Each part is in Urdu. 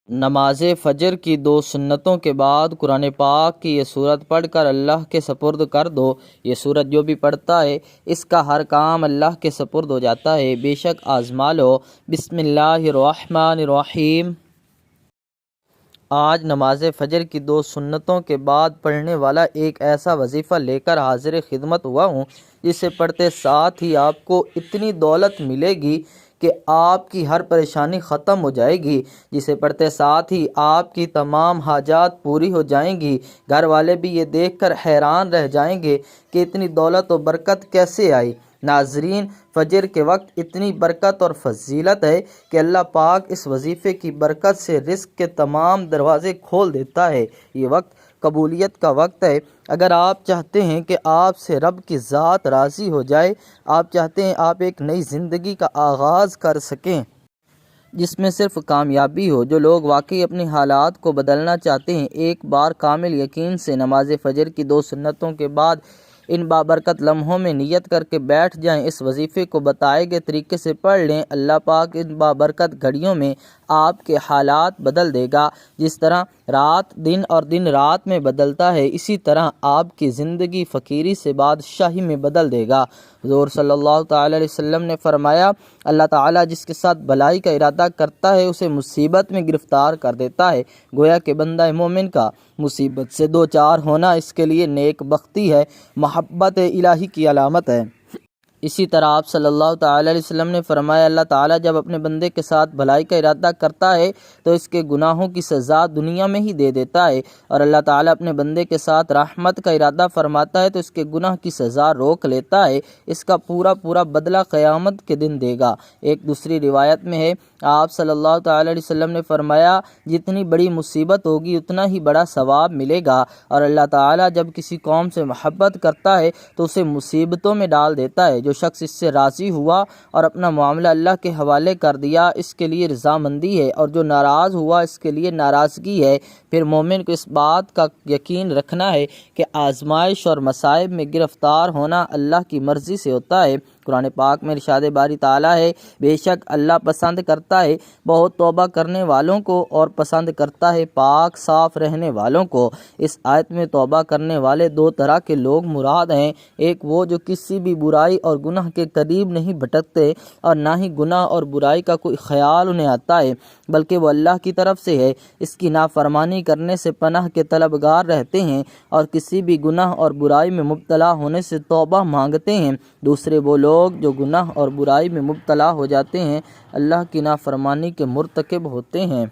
نماز فجر کی 2 سنتوں کے بعد قرآن پاک کی یہ صورت پڑھ کر اللہ کے سپرد کر دو۔ یہ صورت جو بھی پڑھتا ہے اس کا ہر کام اللہ کے سپرد ہو جاتا ہے، بے شک آزما لو۔ بسم اللہ الرحمن الرحیم۔ آج نماز فجر کی 2 سنتوں کے بعد پڑھنے والا ایک ایسا وظیفہ لے کر حاضر خدمت ہوا ہوں جسے پڑھتے ساتھ ہی آپ کو اتنی دولت ملے گی کہ آپ کی ہر پریشانی ختم ہو جائے گی، جسے پڑھتے ساتھ ہی آپ کی تمام حاجات پوری ہو جائیں گی۔ گھر والے بھی یہ دیکھ کر حیران رہ جائیں گے کہ اتنی دولت و برکت کیسے آئی۔ ناظرین، فجر کے وقت اتنی برکت اور فضیلت ہے کہ اللہ پاک اس وظیفے کی برکت سے رزق کے تمام دروازے کھول دیتا ہے۔ یہ وقت قبولیت کا وقت ہے۔ اگر آپ چاہتے ہیں کہ آپ سے رب کی ذات راضی ہو جائے، آپ چاہتے ہیں آپ ایک نئی زندگی کا آغاز کر سکیں جس میں صرف کامیابی ہو، جو لوگ واقعی اپنی حالات کو بدلنا چاہتے ہیں، ایک بار کامل یقین سے نماز فجر کی 2 سنتوں کے بعد ان بابرکت لمحوں میں نیت کر کے بیٹھ جائیں، اس وظیفے کو بتائے گئے طریقے سے پڑھ لیں، اللہ پاک ان بابرکت گھڑیوں میں آپ کے حالات بدل دے گا۔ جس طرح رات دن اور دن رات میں بدلتا ہے، اسی طرح آپ کی زندگی فقیری سے بادشاہی میں بدل دے گا۔ حضور صلی اللہ تعالی علیہ وسلم نے فرمایا، اللہ تعالیٰ جس کے ساتھ بھلائی کا ارادہ کرتا ہے اسے مصیبت میں گرفتار کر دیتا ہے۔ گویا کہ بندہ مومن کا مصیبت سے دوچار ہونا اس کے لیے نیک بختی ہے، محبت الہی کی علامت ہے۔ اسی طرح آپ صلی اللہ تعالی علیہ وسلم نے فرمایا، اللہ تعالیٰ جب اپنے بندے کے ساتھ بھلائی کا ارادہ کرتا ہے تو اس کے گناہوں کی سزا دنیا میں ہی دے دیتا ہے، اور اللہ تعالیٰ اپنے بندے کے ساتھ رحمت کا ارادہ فرماتا ہے تو اس کے گناہ کی سزا روک لیتا ہے، اس کا پورا بدلہ قیامت کے دن دے گا۔ ایک دوسری روایت میں ہے، آپ صلی اللہ تعالی علیہ وسلم نے فرمایا، جتنی بڑی مصیبت ہوگی اتنا ہی بڑا ثواب ملے گا، اور اللہ تعالیٰ جب کسی قوم سے محبت کرتا ہے تو اسے مصیبتوں میں ڈال دیتا ہے۔ جو شخص اس سے راضی ہوا اور اپنا معاملہ اللہ کے حوالے کر دیا، اس کے لیے رضامندی ہے، اور جو ناراض ہوا اس کے لیے ناراضگی ہے۔ پھر مومن کو اس بات کا یقین رکھنا ہے کہ آزمائش اور مصائب میں گرفتار ہونا اللہ کی مرضی سے ہوتا ہے۔ قرآن پاک میں ارشاد باری تعالیٰ ہے، بے شک اللہ پسند کرتا ہے بہت توبہ کرنے والوں کو اور پسند کرتا ہے پاک صاف رہنے والوں کو۔ اس آیت میں توبہ کرنے والے 2 طرح کے لوگ مراد ہیں، ایک وہ جو کسی بھی برائی اور گناہ کے قریب نہیں بھٹکتے اور نہ ہی گناہ اور برائی کا کوئی خیال انہیں آتا ہے، بلکہ وہ اللہ کی طرف سے ہے، اس کی نافرمانی کرنے سے پناہ کے طلبگار رہتے ہیں اور کسی بھی گناہ اور برائی میں مبتلا ہونے سے توبہ مانگتے ہیں۔ دوسرے وہ لوگ جو گناہ اور برائی میں مبتلا ہو جاتے ہیں، اللہ کی نافرمانی کے مرتکب ہوتے ہیں،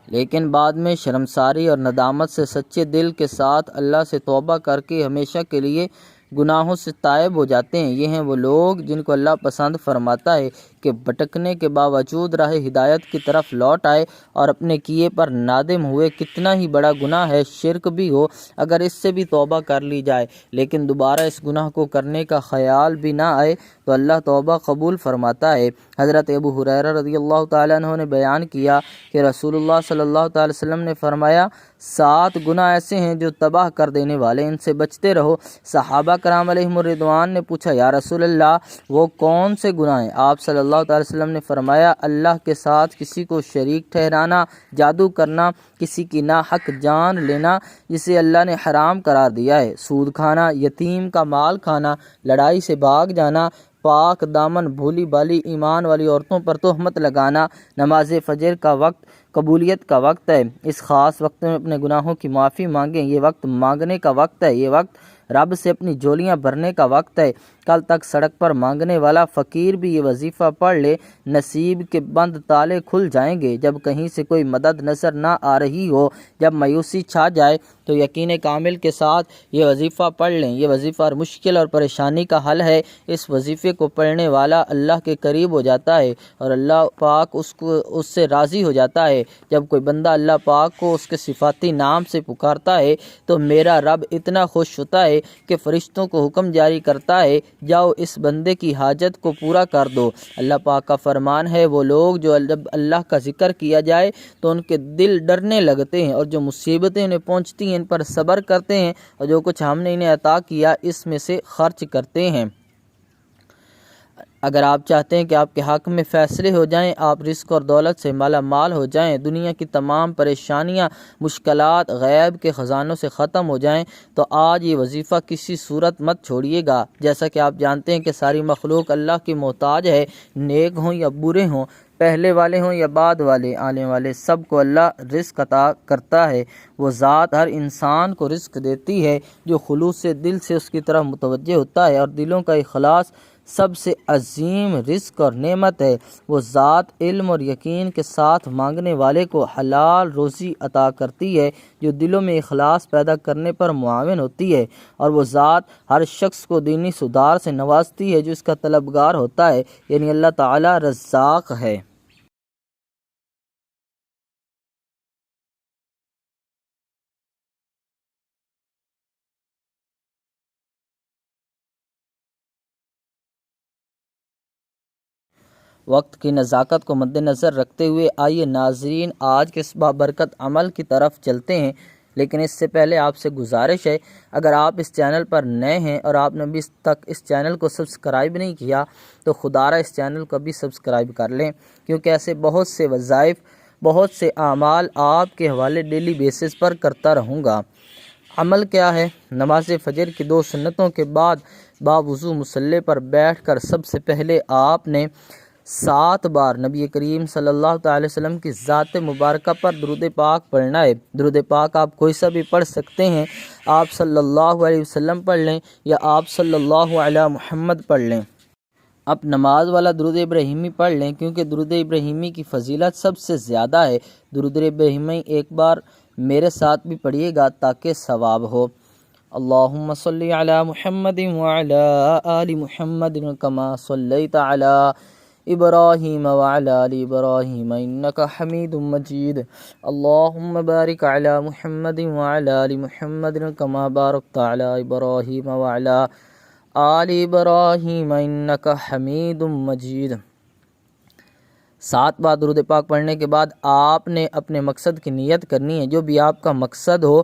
لیکن بعد میں شرمساری اور ندامت سے سچے دل کے ساتھ اللہ سے توبہ کر کے ہمیشہ کے لیے گناہوں سے تائب ہو جاتے ہیں۔ یہ ہیں وہ لوگ جن کو اللہ پسند فرماتا ہے کہ بھٹکنے کے باوجود راہ ہدایت کی طرف لوٹ آئے اور اپنے کیے پر نادم ہوئے۔ کتنا ہی بڑا گناہ ہے، شرک بھی ہو، اگر اس سے بھی توبہ کر لی جائے لیکن دوبارہ اس گناہ کو کرنے کا خیال بھی نہ آئے تو اللہ توبہ قبول فرماتا ہے۔ حضرت ابو ہریرہ رضی اللہ تعالیٰ عنہ نے بیان کیا کہ رسول اللہ صلی اللہ تعالی وسلم نے فرمایا، 7 گناہ ایسے ہیں جو تباہ کر دینے والے، ان سے بچتے رہو۔ صحابہ کرام علیہم الرضوان نے پوچھا، یا رسول اللہ وہ کون سے گناہ ہیں؟ آپ صلی اللہ تعالی وسلم نے فرمایا، اللہ کے ساتھ کسی کو شریک ٹھہرانا، جادو کرنا، کسی کی ناحق جان لینا جسے اللہ نے حرام قرار دیا ہے، سود کھانا، یتیم کا مال کھانا، لڑائی سے بھاگ جانا، پاک دامن بھولی بالی ایمان والی عورتوں پر تہمت لگانا۔ نماز فجر کا وقت قبولیت کا وقت ہے، اس خاص وقت میں اپنے گناہوں کی معافی مانگیں۔ یہ وقت مانگنے کا وقت ہے، یہ وقت رب سے اپنی جولیاں بھرنے کا وقت ہے۔ کل تک سڑک پر مانگنے والا فقیر بھی یہ وظیفہ پڑھ لے، نصیب کے بند تالے کھل جائیں گے۔ جب کہیں سے کوئی مدد نظر نہ آ رہی ہو، جب مایوسی چھا جائے تو یقین کامل کے ساتھ یہ وظیفہ پڑھ لیں۔ یہ وظیفہ مشکل اور پریشانی کا حل ہے۔ اس وظیفے کو پڑھنے والا اللہ کے قریب ہو جاتا ہے اور اللہ پاک اس سے راضی ہو جاتا ہے۔ جب کوئی بندہ اللہ پاک کو اس کے صفاتی نام سے پکارتا ہے تو میرا رب اتنا خوش ہوتا ہے کہ فرشتوں کو حکم جاری کرتا ہے، جاؤ اس بندے کی حاجت کو پورا کر دو۔ اللہ پاک کا فرمان ہے، وہ لوگ جو جب اللہ کا ذکر کیا جائے تو ان کے دل ڈرنے لگتے ہیں، اور جو مصیبتیں انہیں پہنچتی ہیں ان پر صبر کرتے ہیں، اور جو کچھ ہم نے انہیں عطا کیا اس میں سے خرچ کرتے ہیں۔ اگر آپ چاہتے ہیں کہ آپ کے حق میں فیصلے ہو جائیں، آپ رزق اور دولت سے مالا مال ہو جائیں، دنیا کی تمام پریشانیاں، مشکلات غیب کے خزانوں سے ختم ہو جائیں، تو آج یہ وظیفہ کسی صورت مت چھوڑیے گا۔ جیسا کہ آپ جانتے ہیں کہ ساری مخلوق اللہ کی محتاج ہے، نیک ہوں یا برے ہوں، پہلے والے ہوں یا بعد والے آنے والے، سب کو اللہ رزق عطا کرتا ہے۔ وہ ذات ہر انسان کو رزق دیتی ہے جو خلوص سے دل سے اس کی طرف متوجہ ہوتا ہے، اور دلوں کا اخلاص سب سے عظیم رزق اور نعمت ہے۔ وہ ذات علم اور یقین کے ساتھ مانگنے والے کو حلال روزی عطا کرتی ہے جو دلوں میں اخلاص پیدا کرنے پر معاون ہوتی ہے، اور وہ ذات ہر شخص کو دینی سدھار سے نوازتی ہے جو اس کا طلبگار ہوتا ہے، یعنی اللہ تعالی رزاق ہے۔ وقت کی نزاکت کو مد نظر رکھتے ہوئے آئیے ناظرین آج کے اس بابرکت عمل کی طرف چلتے ہیں، لیکن اس سے پہلے آپ سے گزارش ہے، اگر آپ اس چینل پر نئے ہیں اور آپ نے ابھی تک اس چینل کو سبسکرائب نہیں کیا تو خدارہ اس چینل کو بھی سبسکرائب کر لیں، کیونکہ ایسے بہت سے وظائف، بہت سے اعمال آپ کے حوالے ڈیلی بیسس پر کرتا رہوں گا۔ عمل کیا ہے؟ نماز فجر کی 2 سنتوں کے بعد باوضو مصلی پر بیٹھ کر سب سے پہلے آپ نے 7 بار نبی کریم صلی اللہ تعالی وسلم کی ذات مبارکہ پر درود پاک پڑھنا ہے۔ درود پاک آپ کوئی سا بھی پڑھ سکتے ہیں، آپ صلی اللہ علیہ وسلم پڑھ لیں یا آپ صلی اللہ علی محمد پڑھ لیں۔ اب نماز والا درود ابراہیمی پڑھ لیں، کیونکہ درود ابراہیمی کی فضیلت سب سے زیادہ ہے۔ درود ابراہیمی ایک بار میرے ساتھ بھی پڑھیے گا تاکہ ثواب ہو۔ اللہم صلی علی محمد وعلی آل محمد کما صلیت علی ابراہیم وعلی آل ابراہیم انکا حمید مجید۔ اللہم بارک علی محمد وعلی آل محمد کما بارکت علی ابراہیم وعلی آل ابراہیم انکا حمید مجید۔ 7 بار درود پاک پڑھنے کے بعد آپ نے اپنے مقصد کی نیت کرنی ہے، جو بھی آپ کا مقصد ہو۔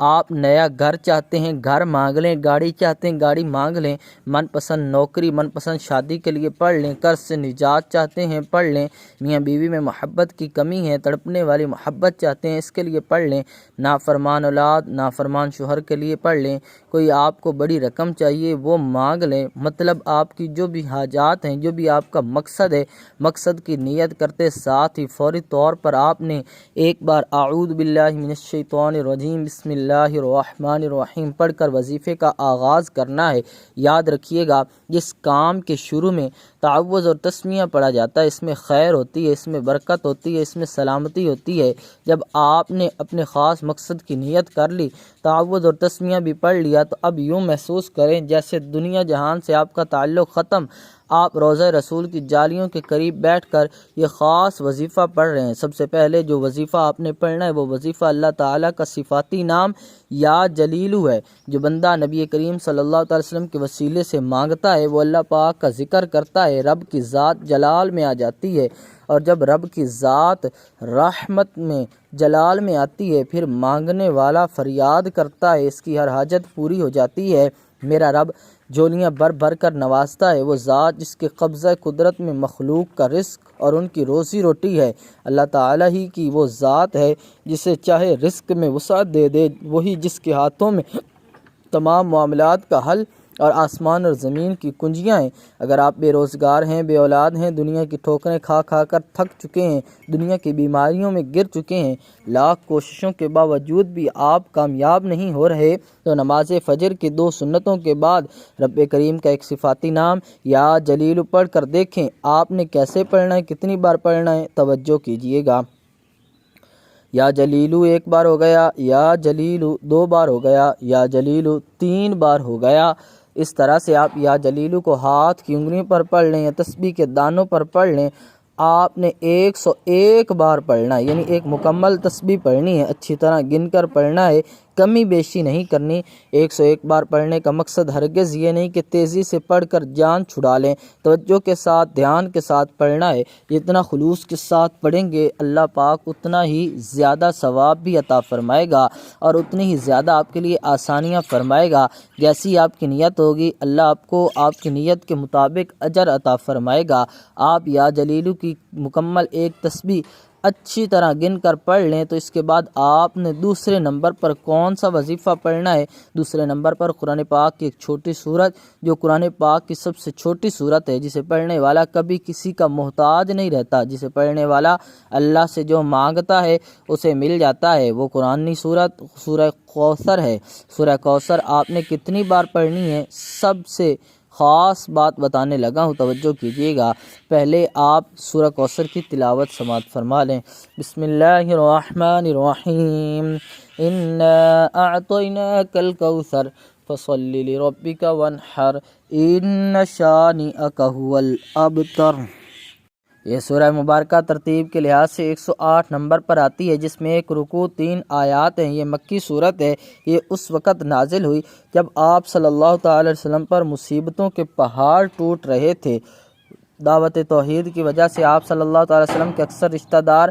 آپ نیا گھر چاہتے ہیں، گھر مانگ لیں، گاڑی چاہتے ہیں، گاڑی مانگ لیں، من پسند نوکری، من پسند شادی کے لیے پڑھ لیں، قرض سے نجات چاہتے ہیں پڑھ لیں، میاں بیوی میں محبت کی کمی ہے، تڑپنے والی محبت چاہتے ہیں، اس کے لیے پڑھ لیں، نافرمان اولاد، نافرمان شوہر کے لیے پڑھ لیں، کوئی آپ کو بڑی رقم چاہیے وہ مانگ لیں، مطلب آپ کی جو بھی حاجات ہیں، جو بھی آپ کا مقصد ہے، مقصد کی نیت کرتے ساتھ ہی فوری طور پر آپ نے ایک بار اعوذ باللہ من الشیطان الرجیم بسم اللہ الرحمن الرحیم پڑھ کر وظیفے کا آغاز کرنا ہے۔ یاد رکھیے گا، جس کام کے شروع میں تعوذ اور تسمیہ پڑھا جاتا ہے، اس میں خیر ہوتی ہے، اس میں برکت ہوتی ہے، اس میں سلامتی ہوتی ہے۔ جب آپ نے اپنے خاص مقصد کی نیت کر لی، تعوذ اور تسمیہ بھی پڑھ لیا، تو اب یوں محسوس کریں جیسے دنیا جہان سے آپ کا تعلق ختم، آپ روضہ رسول کی جالیوں کے قریب بیٹھ کر یہ خاص وظیفہ پڑھ رہے ہیں۔ سب سے پہلے جو وظیفہ آپ نے پڑھنا ہے وہ وظیفہ اللہ تعالیٰ کا صفاتی نام یا جلیلو ہے۔ جو بندہ نبی کریم صلی اللہ علیہ وسلم کے وسیلے سے مانگتا ہے، وہ اللہ پاک کا ذکر کرتا ہے، رب کی ذات جلال میں آ جاتی ہے، اور جب رب کی ذات رحمت میں جلال میں آتی ہے، پھر مانگنے والا فریاد کرتا ہے، اس کی ہر حاجت پوری ہو جاتی ہے۔ میرا رب جھولیاں بھر بھر کر نوازتا ہے، وہ ذات جس کے قبضہ قدرت میں مخلوق کا رزق اور ان کی روزی روٹی ہے۔ اللہ تعالیٰ ہی کی وہ ذات ہے جسے چاہے رزق میں وسعت دے دے، وہی جس کے ہاتھوں میں تمام معاملات کا حل اور آسمان اور زمین کی کنجیاں ہیں۔ اگر آپ بے روزگار ہیں، بے اولاد ہیں، دنیا کی ٹھوکریں کھا کھا کر تھک چکے ہیں، دنیا کی بیماریوں میں گر چکے ہیں، لاکھ کوششوں کے باوجود بھی آپ کامیاب نہیں ہو رہے، تو نماز فجر کی 2 سنتوں کے بعد رب کریم کا ایک صفاتی نام یا جلیل پڑھ کر دیکھیں آپ نے کیسے پڑھنا ہے، کتنی بار پڑھنا ہے، توجہ کیجئے گا۔ یا جلیلو 1 بار ہو گیا، یا جلیلو 2 بار ہو گیا، یا جلیلو 3 بار ہو گیا۔ اس طرح سے آپ یا جلیلو کو ہاتھ کی انگلیوں پر پڑھ لیں یا تسبیح کے دانوں پر پڑھ لیں۔ آپ نے 101 بار پڑھنا ہے، یعنی ایک مکمل تسبیح پڑھنی ہے، اچھی طرح گن کر پڑھنا ہے، کمی بیشی نہیں کرنی۔ 101 بار پڑھنے کا مقصد ہرگز یہ نہیں کہ تیزی سے پڑھ کر جان چھڑا لیں، توجہ کے ساتھ دھیان کے ساتھ پڑھنا ہے۔ جتنا خلوص کے ساتھ پڑھیں گے اللہ پاک اتنا ہی زیادہ ثواب بھی عطا فرمائے گا اور اتنی ہی زیادہ آپ کے لیے آسانیاں فرمائے گا۔ جیسی آپ کی نیت ہوگی اللہ آپ کو آپ کی نیت کے مطابق اجر عطا فرمائے گا۔ آپ یا جلیلو کی مکمل ایک تسبیح اچھی طرح گن کر پڑھ لیں تو اس کے بعد آپ نے دوسرے نمبر پر کون سا وظیفہ پڑھنا ہے؟ دوسرے نمبر پر قرآن پاک کی ایک چھوٹی سورت، جو قرآن پاک کی سب سے چھوٹی سورت ہے، جسے پڑھنے والا کبھی کسی کا محتاج نہیں رہتا، جسے پڑھنے والا اللہ سے جو مانگتا ہے اسے مل جاتا ہے، وہ قرآنی سورت سورہ کوثر ہے۔ سورہ کوثر آپ نے کتنی بار پڑھنی ہے، سب سے خاص بات بتانے لگا ہوں، توجہ کیجیے گا۔ پہلے آپ سورہ کوثر کی تلاوت سماعت فرما لیں۔ بسم اللہ الرحمن الرحیم، انا اعطیناک الکوثر فصل لربک وانحر ان شانئک ھو الابتر۔ یہ سورہ مبارکہ ترتیب کے لحاظ سے 108 نمبر پر آتی ہے، جس میں ایک رکوع 3 آیات ہیں۔ یہ مکی صورت ہے۔ یہ اس وقت نازل ہوئی جب آپ صلی اللہ تعالی علیہ وسلم پر مصیبتوں کے پہاڑ ٹوٹ رہے تھے۔ دعوت توحید کی وجہ سے آپ صلی اللہ تعالی وسلم کے اکثر رشتہ دار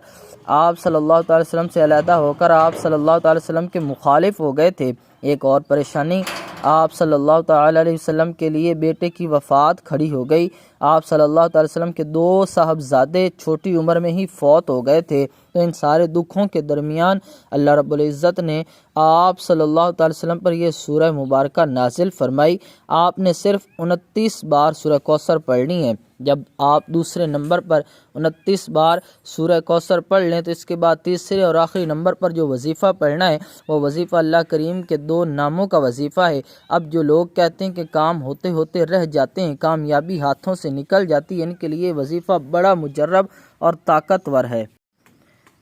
آپ صلی اللہ تعالی وسلم سے علیحدہ ہو کر آپ صلی اللہ تعالی وسلم کے مخالف ہو گئے تھے۔ ایک اور پریشانی آپ صلی اللہ تعالی علیہ وسلم کے لیے بیٹے کی وفات کھڑی ہو گئی۔ آپ صلی اللہ تعالی وسلم کے 2 صاحبزادے چھوٹی عمر میں ہی فوت ہو گئے تھے۔ تو ان سارے دکھوں کے درمیان اللہ رب العزت نے آپ صلی اللہ تعالی وسلم پر یہ سورہ مبارکہ نازل فرمائی۔ آپ نے صرف 29 بار سورہ کوثر پڑھنی ہے۔ جب آپ دوسرے نمبر پر 29 بار سورہ کوثر پڑھ لیں تو اس کے بعد تیسرے اور آخری نمبر پر جو وظیفہ پڑھنا ہے وہ وظیفہ اللہ کریم کے 2 ناموں کا وظیفہ ہے۔ اب جو لوگ کہتے ہیں کہ کام ہوتے ہوتے رہ جاتے ہیں، کامیابی ہاتھوں سے نکل جاتی ہے، ان کے لیے وظیفہ بڑا مجرب اور طاقتور ہے۔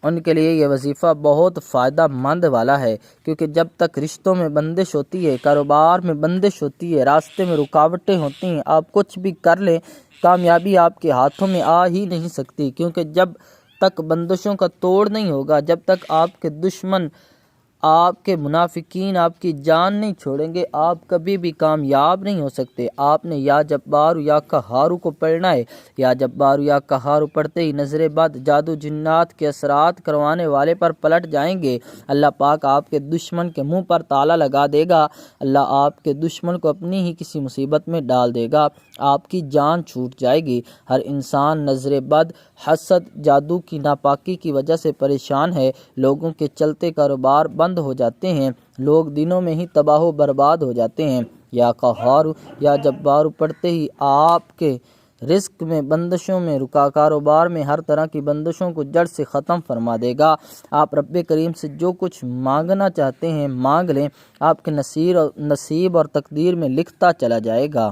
ان کے لیے یہ وظیفہ بہت فائدہ مند والا ہے، کیونکہ جب تک رشتوں میں بندش ہوتی ہے، کاروبار میں بندش ہوتی ہے، راستے میں رکاوٹیں ہوتی ہیں، آپ کچھ بھی کر لیں کامیابی آپ کے ہاتھوں میں آ ہی نہیں سکتی، کیونکہ جب تک بندشوں کا توڑ نہیں ہوگا، جب تک آپ کے دشمن آپ کے منافقین آپ کی جان نہیں چھوڑیں گے، آپ کبھی بھی کامیاب نہیں ہو سکتے۔ آپ نے یا جبار یا قہار کو پڑھنا ہے۔ یا جبار یا قہار پڑھتے ہی نظر بد، جادو جنات کے اثرات کروانے والے پر پلٹ جائیں گے۔ اللہ پاک آپ کے دشمن کے منہ پر تالا لگا دے گا۔ اللہ آپ کے دشمن کو اپنی ہی کسی مصیبت میں ڈال دے گا، آپ کی جان چھوٹ جائے گی۔ ہر انسان نظر بد، حسد، جادو کی ناپاکی کی وجہ سے پریشان ہے۔ لوگوں کے چلتے کاروبار بند ہو جاتے ہیں، لوگ دنوں میں ہی تباہ و برباد ہو جاتے ہیں۔ یا قہار یا جبار پڑھتے ہی آپ کے رزق میں بندشوں میں کاروبار میں ہر طرح کی بندشوں کو جڑ سے ختم فرما دے گا۔ آپ رب کریم سے جو کچھ مانگنا چاہتے ہیں مانگ لیں، آپ کے نصیب اور تقدیر میں لکھتا چلا جائے گا۔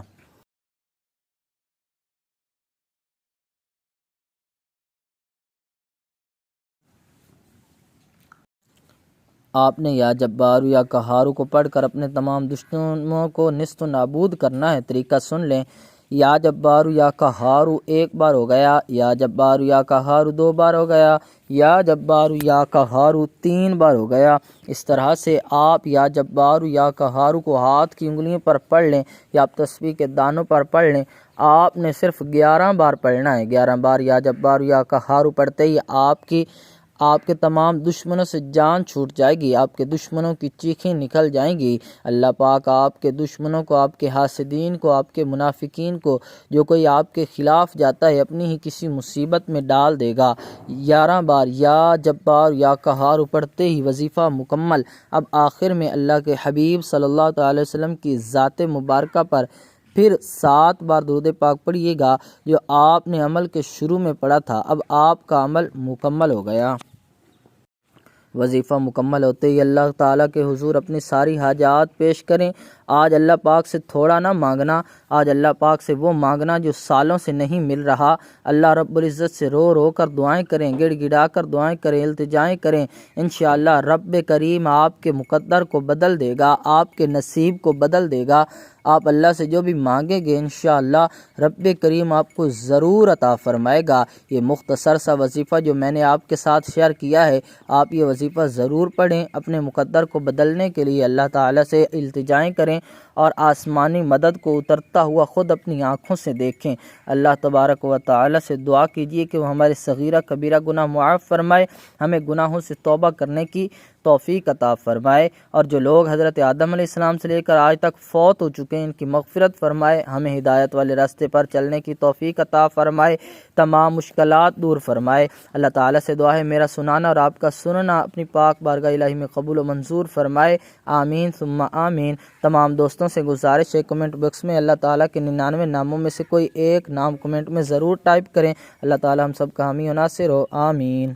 آپ نے یا جبار یا قہار کو پڑھ کر اپنے تمام دشمنوں کو نیست و نابود کرنا ہے۔ طریقہ سن لیں۔ یا جبار یا قہار 1 بار ہو گیا، یا جبار یا قہار 2 بار ہو گیا، یا جبار یا قہار 3 بار ہو گیا۔ اس طرح سے آپ یا جبار یا قہار کو ہاتھ کی انگلیوں پر پڑھ لیں یا آپ تسبیح کے دانوں پر پڑھ لیں۔ آپ نے صرف 11 بار پڑھنا ہے۔ 11 بار یا جبار یا قہار پڑھتے ہی آپ کے تمام دشمنوں سے جان چھوٹ جائے گی، آپ کے دشمنوں کی چیخیں نکل جائیں گی۔ اللہ پاک آپ کے دشمنوں کو، آپ کے حاسدین کو، آپ کے منافقین کو، جو کوئی آپ کے خلاف جاتا ہے، اپنی ہی کسی مصیبت میں ڈال دے گا۔ 11 بار یا جبار یا قہار پڑھتے ہی وظیفہ مکمل۔ اب آخر میں اللہ کے حبیب صلی اللہ تعالی وسلم کی ذات مبارکہ پر پھر 7 بار درود پاک پڑھیے گا، جو آپ نے عمل کے شروع میں پڑھا تھا۔ اب آپ کا عمل مکمل ہو گیا۔ وظیفہ مکمل ہوتے ہی اللہ تعالیٰ کے حضور اپنی ساری حاجات پیش کریں۔ آج اللہ پاک سے تھوڑا نہ مانگنا، آج اللہ پاک سے وہ مانگنا جو سالوں سے نہیں مل رہا۔ اللہ رب العزت سے رو رو کر دعائیں کریں، گڑ گڑا کر دعائیں کریں، التجائیں کریں۔ انشاءاللہ رب کریم آپ کے مقدر کو بدل دے گا، آپ کے نصیب کو بدل دے گا۔ آپ اللہ سے جو بھی مانگیں گے انشاءاللہ رب کریم آپ کو ضرور عطا فرمائے گا۔ یہ مختصر سا وظیفہ جو میں نے آپ کے ساتھ شیئر کیا ہے، آپ یہ وظیفہ وظیفہ ضرور پڑھیں، اپنے مقدر کو بدلنے کے لیے اللہ تعالیٰ سے التجائیں کریں اور آسمانی مدد کو اترتا ہوا خود اپنی آنکھوں سے دیکھیں۔ اللہ تبارک و تعالیٰ سے دعا کیجیے کہ وہ ہمارے صغیرہ کبیرہ گناہ معاف فرمائے، ہمیں گناہوں سے توبہ کرنے کی توفیق عطا فرمائے، اور جو لوگ حضرت آدم علیہ السلام سے لے کر آج تک فوت ہو چکے ہیں ان کی مغفرت فرمائے، ہمیں ہدایت والے راستے پر چلنے کی توفیق عطا فرمائے، تمام مشکلات دور فرمائے۔ اللہ تعالیٰ سے دعا ہے میرا سنانا اور آپ کا سننا اپنی پاک بارگاہ الہی میں قبول و منظور فرمائے، آمین ثم آمین۔ تمام دوستوں سے گزارش ہے کمنٹ باکس میں اللہ تعالیٰ کے 99 ناموں میں سے کوئی ایک نام کمنٹ میں ضرور ٹائپ کریں۔ اللہ تعالیٰ ہم سب کا حامی و ناصر ہو، آمین۔